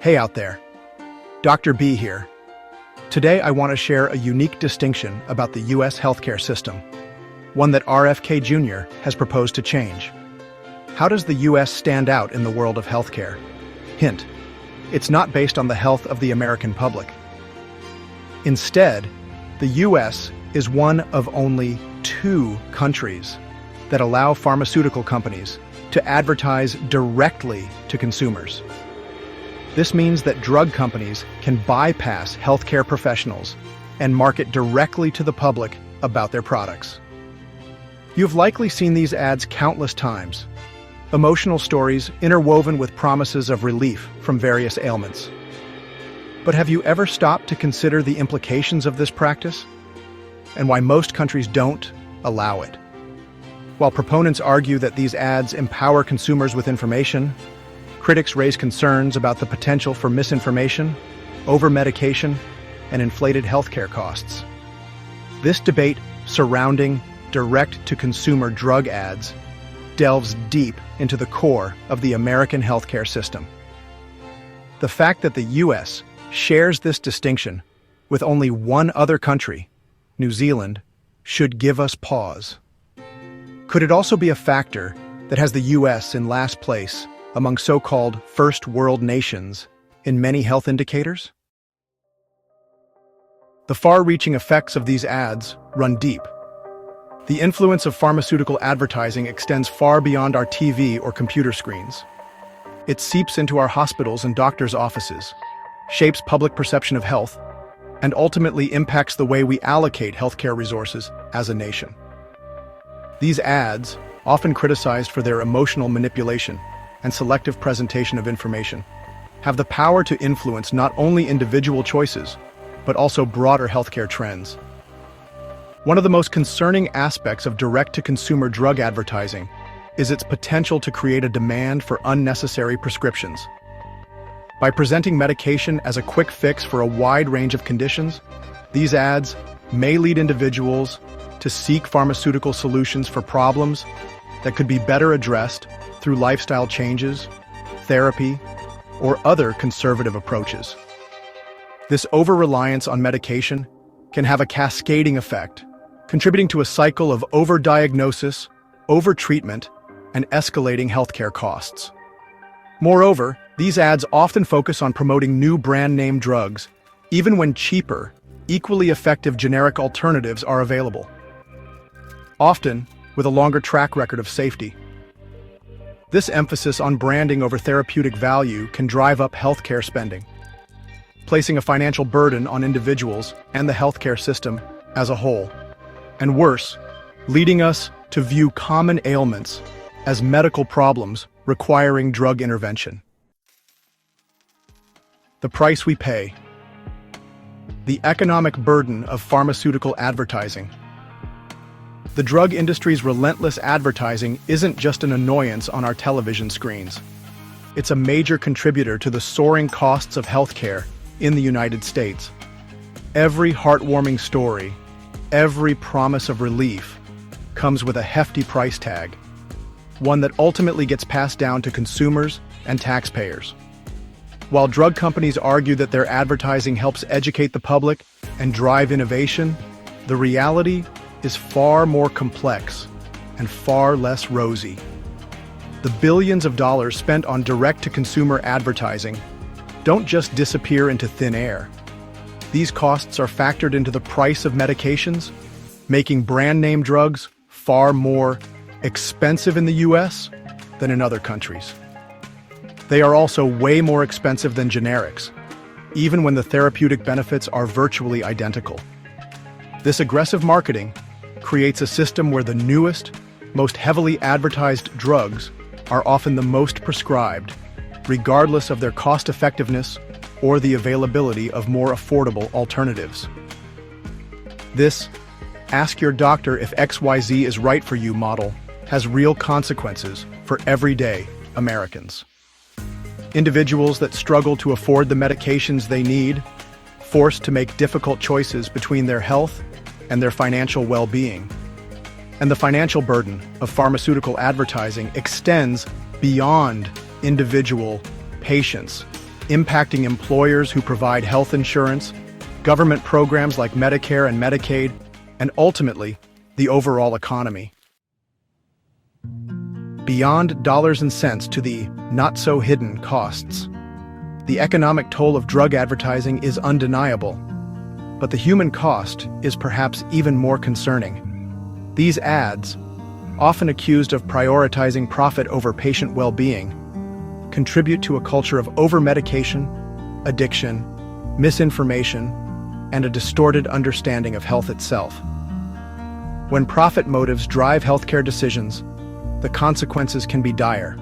Hey out there, Dr. B here. Today I want to share a unique distinction about the US healthcare system, one that RFK Jr. has proposed to change. How does the US stand out in the world of healthcare? Hint, it's not based on the health of the American public. Instead, the US is one of only 2 countries that allow pharmaceutical companies to advertise directly to consumers. This means that drug companies can bypass healthcare professionals and market directly to the public about their products. You've likely seen these ads countless times, emotional stories interwoven with promises of relief from various ailments. But have you ever stopped to consider the implications of this practice and why most countries don't allow it? While proponents argue that these ads empower consumers with information, critics raise concerns about the potential for misinformation, over-medication, and inflated healthcare costs. This debate surrounding direct-to-consumer drug ads delves deep into the core of the American healthcare system. The fact that the US shares this distinction with only one other country, New Zealand, should give us pause. Could it also be a factor that has the US in last place among so-called first world nations in many health indicators? The far-reaching effects of these ads run deep. The influence of pharmaceutical advertising extends far beyond our TV or computer screens. It seeps into our hospitals and doctors' offices, shapes public perception of health, and ultimately impacts the way we allocate healthcare resources as a nation. These ads, often criticized for their emotional manipulation and selective presentation of information, have the power to influence not only individual choices, but also broader healthcare trends. One of the most concerning aspects of direct-to-consumer drug advertising is its potential to create a demand for unnecessary prescriptions. By presenting medication as a quick fix for a wide range of conditions, these ads may lead individuals to seek pharmaceutical solutions for problems that could be better addressed through lifestyle changes, therapy, or other conservative approaches. This over-reliance on medication can have a cascading effect, contributing to a cycle of overdiagnosis, overtreatment, and escalating healthcare costs. Moreover, these ads often focus on promoting new brand-name drugs, even when cheaper, equally effective generic alternatives are available, often with a longer track record of safety. This emphasis on branding over therapeutic value can drive up healthcare spending, placing a financial burden on individuals and the healthcare system as a whole. And worse, leading us to view common ailments as medical problems requiring drug intervention. The price we pay. The economic burden of pharmaceutical advertising. The drug industry's relentless advertising isn't just an annoyance on our television screens. It's a major contributor to the soaring costs of healthcare in the United States. Every heartwarming story, every promise of relief, comes with a hefty price tag, one that ultimately gets passed down to consumers and taxpayers. While drug companies argue that their advertising helps educate the public and drive innovation, the reality is far more complex and far less rosy. The billions of dollars spent on direct-to-consumer advertising don't just disappear into thin air. These costs are factored into the price of medications, making brand-name drugs far more expensive in the US than in other countries. They are also way more expensive than generics, even when the therapeutic benefits are virtually identical. This aggressive marketing creates a system where the newest, most heavily advertised drugs are often the most prescribed, regardless of their cost-effectiveness or the availability of more affordable alternatives. This "ask your doctor if XYZ is right for you" model has real consequences for everyday Americans. Individuals that struggle to afford the medications they need, forced to make difficult choices between their health and their financial well-being. And the financial burden of pharmaceutical advertising extends beyond individual patients impacting employers who provide health insurance, government programs like Medicare and Medicaid, and ultimately, the overall economy. Beyond dollars and cents to the not-so-hidden costs, the economic toll of drug advertising is undeniable, but the human cost is perhaps even more concerning. These ads, often accused of prioritizing profit over patient well-being, contribute to a culture of over-medication, addiction, misinformation, and a distorted understanding of health itself. When profit motives drive healthcare decisions, the consequences can be dire.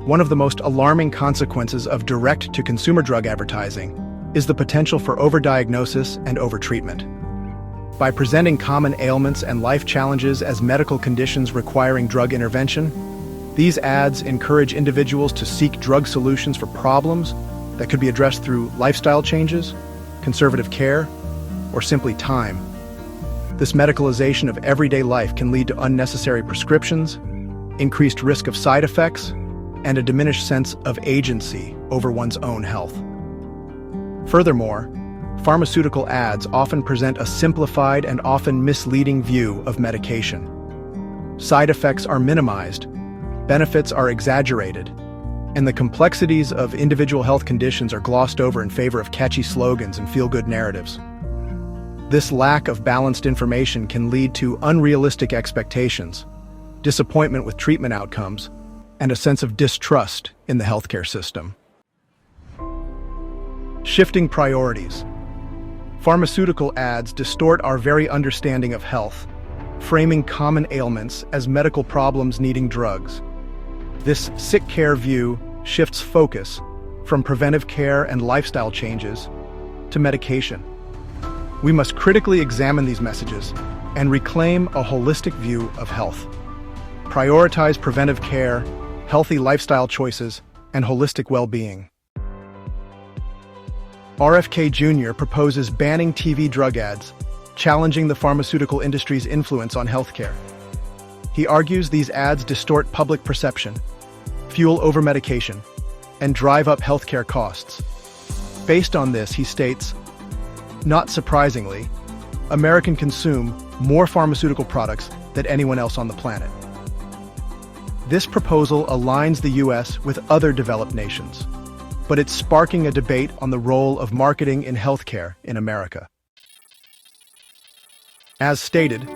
One of the most alarming consequences of direct-to-consumer drug advertising is the potential for overdiagnosis and overtreatment. By presenting common ailments and life challenges as medical conditions requiring drug intervention, these ads encourage individuals to seek drug solutions for problems that could be addressed through lifestyle changes, conservative care, or simply time. This medicalization of everyday life can lead to unnecessary prescriptions, increased risk of side effects, and a diminished sense of agency over one's own health. Furthermore, pharmaceutical ads often present a simplified and often misleading view of medication. Side effects are minimized, benefits are exaggerated, and the complexities of individual health conditions are glossed over in favor of catchy slogans and feel-good narratives. This lack of balanced information can lead to unrealistic expectations, disappointment with treatment outcomes, and a sense of distrust in the healthcare system. Shifting priorities. Pharmaceutical ads distort our very understanding of health, framing common ailments as medical problems needing drugs. This sick care view shifts focus from preventive care and lifestyle changes to medication. We must critically examine these messages and reclaim a holistic view of health. Prioritize preventive care, healthy lifestyle choices, and holistic well-being. RFK Jr. proposes banning TV drug ads, challenging the pharmaceutical industry's influence on healthcare. He argues these ads distort public perception, fuel overmedication, and drive up healthcare costs. Based on this, he states, "Not surprisingly, Americans consume more pharmaceutical products than anyone else on the planet." This proposal aligns the U.S. with other developed nations, but it's sparking a debate on the role of marketing in healthcare in America. As stated,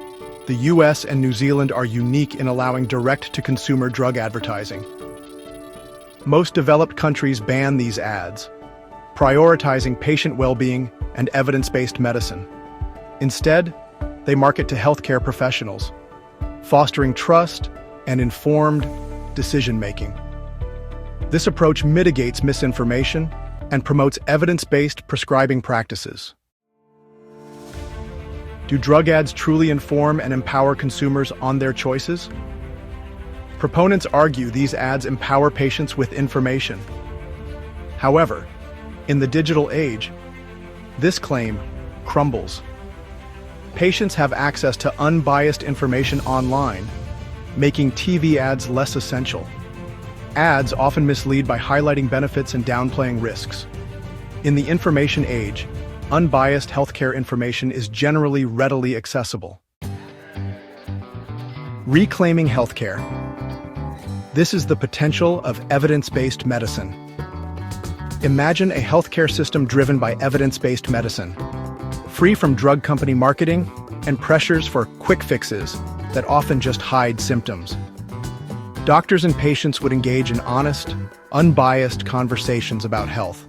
the US and New Zealand are unique in allowing direct-to-consumer drug advertising. Most developed countries ban these ads, prioritizing patient well-being and evidence-based medicine. Instead, they market to healthcare professionals, fostering trust and informed decision-making. This approach mitigates misinformation and promotes evidence-based prescribing practices. Do drug ads truly inform and empower consumers on their choices? Proponents argue these ads empower patients with information. However, in the digital age, this claim crumbles. Patients have access to unbiased information online, making TV ads less essential. Ads often mislead by highlighting benefits and downplaying risks. In the information age, unbiased healthcare information is generally readily accessible. Reclaiming healthcare. This is the potential of evidence-based medicine. Imagine a healthcare system driven by evidence-based medicine, free from drug company marketing and pressures for quick fixes that often just hide symptoms. Doctors and patients would engage in honest, unbiased conversations about health.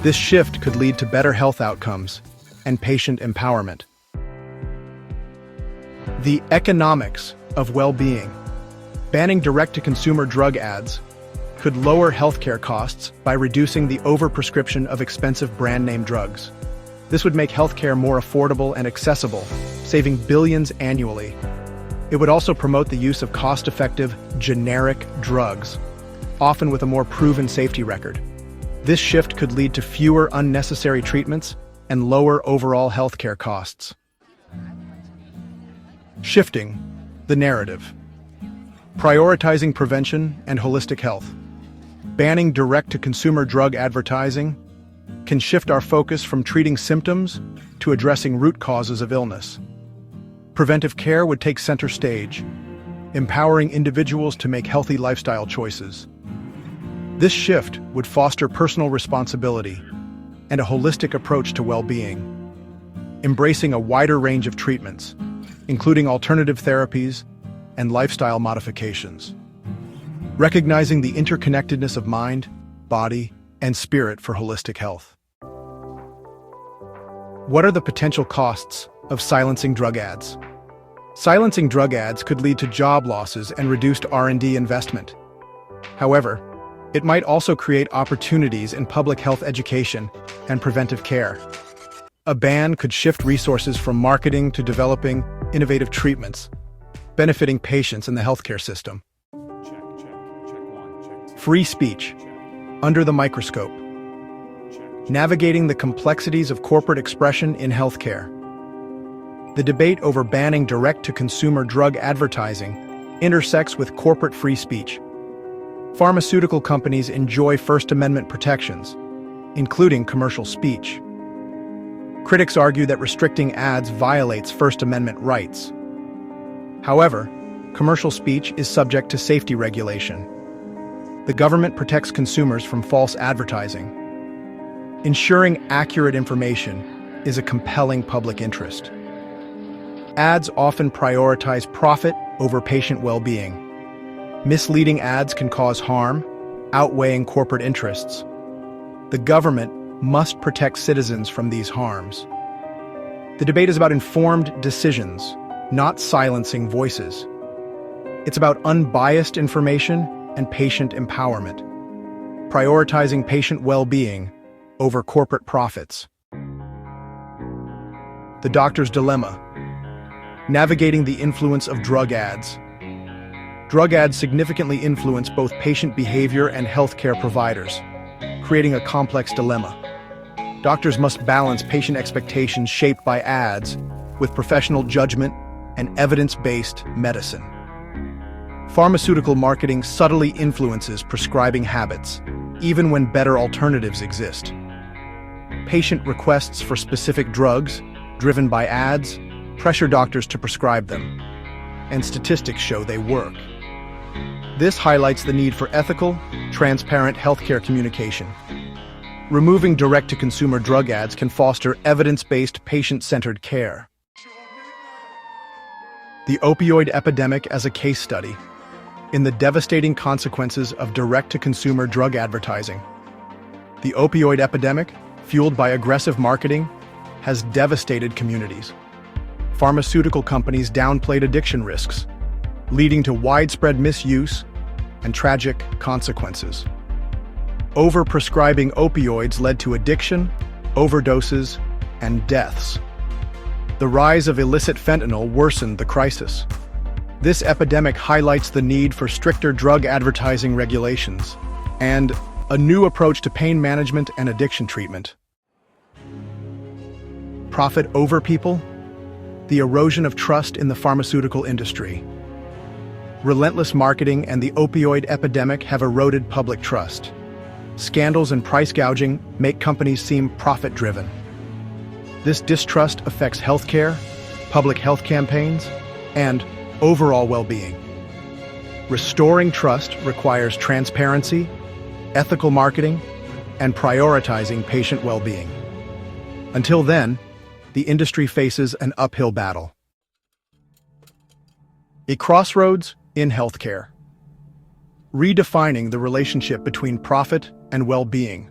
This shift could lead to better health outcomes and patient empowerment. The economics of well-being. Banning direct-to-consumer drug ads could lower healthcare costs by reducing the overprescription of expensive brand-name drugs. This would make healthcare more affordable and accessible, saving billions annually. It would also promote the use of cost-effective, generic drugs, often with a more proven safety record. This shift could lead to fewer unnecessary treatments and lower overall healthcare costs. Shifting the narrative. Prioritizing prevention and holistic health. Banning direct-to-consumer drug advertising can shift our focus from treating symptoms to addressing root causes of illness. Preventive care would take center stage, empowering individuals to make healthy lifestyle choices. This shift would foster personal responsibility and a holistic approach to well-being, embracing a wider range of treatments, including alternative therapies and lifestyle modifications. Recognizing the interconnectedness of mind, body, and spirit for holistic health. What are the potential costs of silencing drug ads? Silencing drug ads could lead to job losses and reduced R&D investment. However, it might also create opportunities in public health education and preventive care. A ban could shift resources from marketing to developing innovative treatments, benefiting patients in the healthcare system. Free speech, under the microscope. Navigating the complexities of corporate expression in healthcare. The debate over banning direct-to-consumer drug advertising intersects with corporate free speech. Pharmaceutical companies enjoy First Amendment protections, including commercial speech. Critics argue that restricting ads violates First Amendment rights. However, commercial speech is subject to safety regulation. The government protects consumers from false advertising. Ensuring accurate information is a compelling public interest. Ads often prioritize profit over patient well-being. Misleading ads can cause harm, outweighing corporate interests. The government must protect citizens from these harms. The debate is about informed decisions, not silencing voices. It's about unbiased information and patient empowerment, prioritizing patient well-being over corporate profits. The doctor's dilemma. Navigating the influence of drug ads. Drug ads significantly influence both patient behavior and healthcare providers, creating a complex dilemma. Doctors must balance patient expectations shaped by ads with professional judgment and evidence-based medicine. Pharmaceutical marketing subtly influences prescribing habits, even when better alternatives exist. Patient requests for specific drugs, driven by ads, pressure doctors to prescribe them, and statistics show they work. This highlights the need for ethical, transparent healthcare communication. Removing direct-to-consumer drug ads can foster evidence-based, patient-centered care. The opioid epidemic as a case study in the devastating consequences of direct-to-consumer drug advertising. The opioid epidemic, fueled by aggressive marketing, has devastated communities. Pharmaceutical companies downplayed addiction risks, leading to widespread misuse and tragic consequences. Overprescribing opioids led to addiction, overdoses, and deaths. The rise of illicit fentanyl worsened the crisis. This epidemic highlights the need for stricter drug advertising regulations and a new approach to pain management and addiction treatment. Profit over people? The erosion of trust in the pharmaceutical industry. Relentless marketing and the opioid epidemic have eroded public trust. Scandals and price gouging make companies seem profit-driven. This distrust affects healthcare, public health campaigns, and overall well-being. Restoring trust requires transparency, ethical marketing, and prioritizing patient well-being. Until then, the industry faces an uphill battle. A crossroads in healthcare. Redefining the relationship between profit and well-being.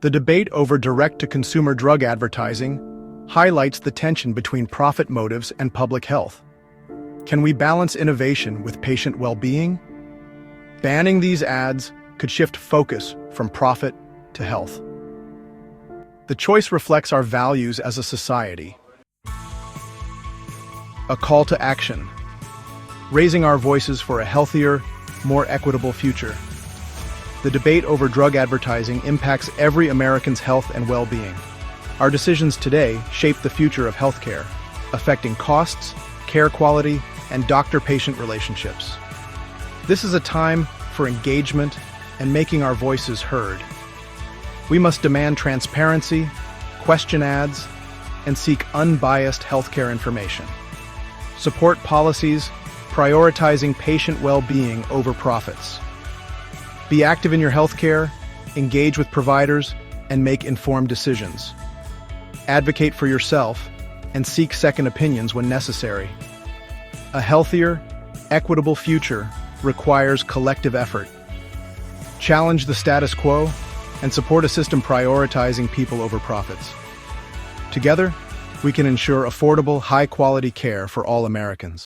The debate over direct-to-consumer drug advertising highlights the tension between profit motives and public health. Can we balance innovation with patient well-being? Banning these ads could shift focus from profit to health. The choice reflects our values as a society. A call to action. Raising our voices for a healthier, more equitable future. The debate over drug advertising impacts every American's health and well-being. Our decisions today shape the future of healthcare, affecting costs, care quality, and doctor-patient relationships. This is a time for engagement and making our voices heard. We must demand transparency, question ads, and seek unbiased healthcare information. Support policies prioritizing patient well-being over profits. Be active in your healthcare, engage with providers, and make informed decisions. Advocate for yourself and seek second opinions when necessary. A healthier, equitable future requires collective effort. Challenge the status quo and support a system prioritizing people over profits. Together, we can ensure affordable, high-quality care for all Americans.